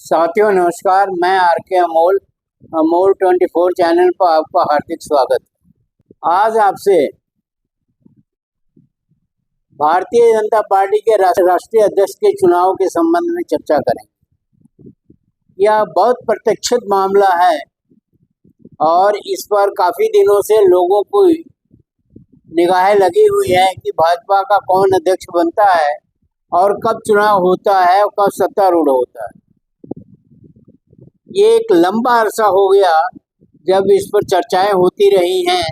साथियों नमस्कार, मैं आर.के. अमोल अमोल 24 चैनल पर आपका हार्दिक स्वागत। आज आपसे भारतीय जनता पार्टी के राष्ट्रीय अध्यक्ष के चुनाव के संबंध में चर्चा करें। यह बहुत प्रतीक्षित मामला है और इस पर काफी दिनों से लोगों को निगाहें लगी हुई है कि भाजपा का कौन अध्यक्ष बनता है और कब चुनाव होता है और कब सत्तारूढ़ होता है। ये एक लंबा अरसा हो गया जब इस पर चर्चाएं होती रही हैं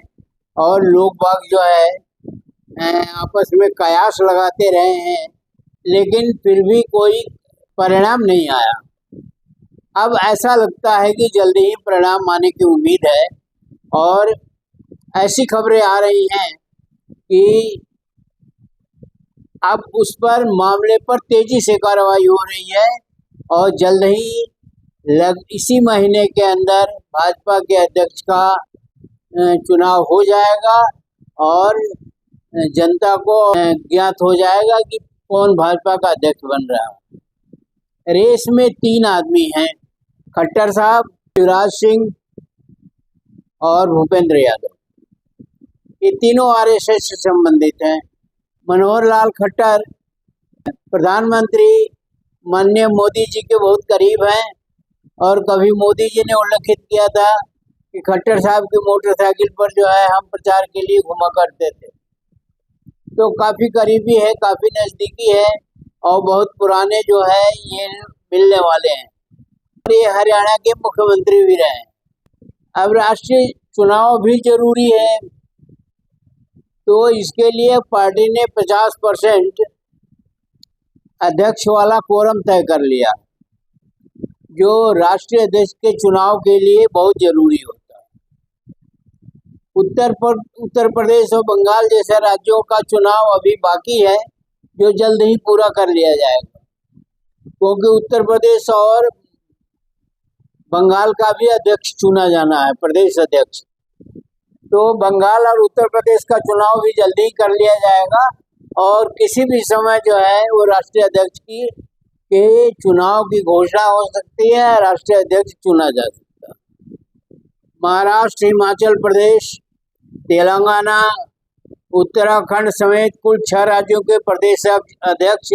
और लोग बाग जो है आपस में कयास लगाते रहे हैं, लेकिन फिर भी कोई परिणाम नहीं आया। अब ऐसा लगता है कि जल्दी ही परिणाम आने की उम्मीद है और ऐसी खबरें आ रही हैं कि अब उस पर मामले पर तेजी से कार्रवाई हो रही है और जल्द ही इसी महीने के अंदर भाजपा के अध्यक्ष का चुनाव हो जाएगा और जनता को ज्ञात हो जाएगा कि कौन भाजपा का अध्यक्ष बन रहा है। रेस में 3 आदमी हैं, खट्टर साहब, शिवराज सिंह और भूपेंद्र यादव। ये तीनों आरएसएस से संबंधित हैं। मनोहर लाल खट्टर प्रधानमंत्री माननीय मोदी जी के बहुत करीब हैं और कभी मोदी जी ने उल्लेखित किया था कि खट्टर साहब की मोटरसाइकिल पर जो है हम प्रचार के लिए घुमा करते थे, तो काफ़ी करीबी है, काफ़ी नज़दीकी है और बहुत पुराने जो है ये मिलने वाले हैं और ये हरियाणा के मुख्यमंत्री भी रहे। अब राष्ट्रीय चुनाव भी जरूरी है, तो इसके लिए पार्टी ने 50% अध्यक्ष वाला कोरम तय कर लिया, जो राष्ट्रीय अध्यक्ष के चुनाव के लिए बहुत जरूरी होता है। उत्तर प्रदेश और बंगाल जैसे राज्यों का चुनाव अभी बाकी है, जो जल्द ही पूरा कर लिया जाएगा, क्योंकि उत्तर प्रदेश और बंगाल का भी अध्यक्ष चुना जाना है, प्रदेश अध्यक्ष। तो बंगाल और उत्तर प्रदेश का चुनाव भी जल्दी ही कर लिया जाएगा और किसी भी समय जो है वो राष्ट्रीय अध्यक्ष के चुनाव की घोषणा हो सकती है, राष्ट्रीय अध्यक्ष चुना जा सकता है। महाराष्ट्र, हिमाचल प्रदेश, तेलंगाना, उत्तराखंड समेत कुल 6 राज्यों के प्रदेश अध्यक्ष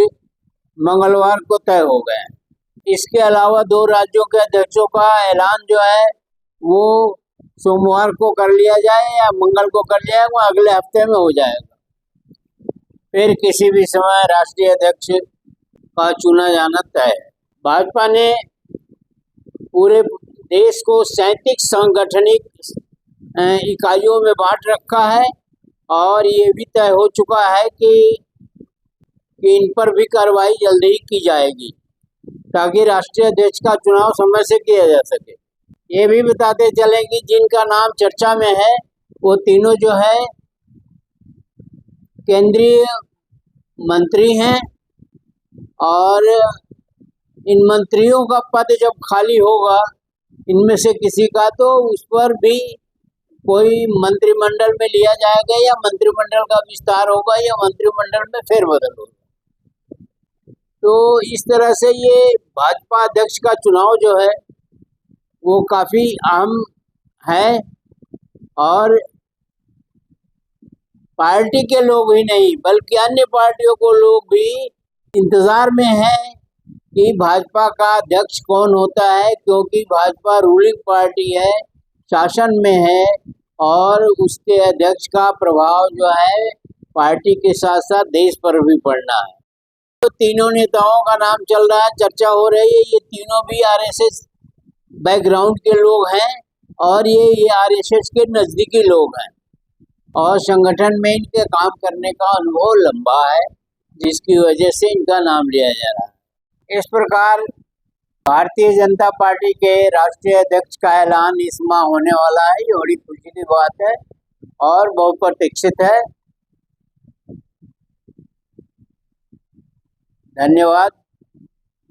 मंगलवार को तय हो गए। इसके अलावा 2 राज्यों के अध्यक्षों का ऐलान जो है वो सोमवार को कर लिया जाए या मंगल को कर लिया जाए, वो अगले हफ्ते में हो जाएगा। फिर किसी भी समय राष्ट्रीय अध्यक्ष का चुना जाना तय है। भाजपा ने पूरे देश को 37 सांगठनिक इकाइयों में बांट रखा है और ये भी तय हो चुका है कि इन पर भी कार्रवाई जल्दी ही की जाएगी ताकि राष्ट्रीय अध्यक्ष का चुनाव समय से किया जा सके। ये भी बताते चलें कि जिनका नाम चर्चा में है वो तीनों जो है केंद्रीय मंत्री हैं और इन मंत्रियों का पद जब खाली होगा इनमें से किसी का, तो उस पर भी कोई मंत्रिमंडल में लिया जाएगा या मंत्रिमंडल का विस्तार होगा या मंत्रिमंडल में फेरबदल होगा। तो इस तरह से ये भाजपा अध्यक्ष का चुनाव जो है वो काफ़ी अहम है और पार्टी के लोग ही नहीं बल्कि अन्य पार्टियों को लोग भी इंतज़ार में हैं कि भाजपा का अध्यक्ष कौन होता है, क्योंकि भाजपा रूलिंग पार्टी है, शासन में है और उसके अध्यक्ष का प्रभाव जो है पार्टी के साथ साथ देश पर भी पड़ना है। तो तीनों नेताओं का नाम चल रहा है, चर्चा हो रही है। ये तीनों भी आरएसएस बैकग्राउंड के लोग हैं और ये आरएसएस के नज़दीकी लोग हैं और संगठन में इनके काम करने का अनुभव लंबा है, जिसकी वजह से इनका नाम लिया जा रहा है। इस प्रकार भारतीय जनता पार्टी के राष्ट्रीय अध्यक्ष का ऐलान इस माह होने वाला है। ये बड़ी खुशी की बात है और बहुत प्रतीक्षित है। धन्यवाद।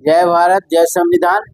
जय भारत, जय संविधान।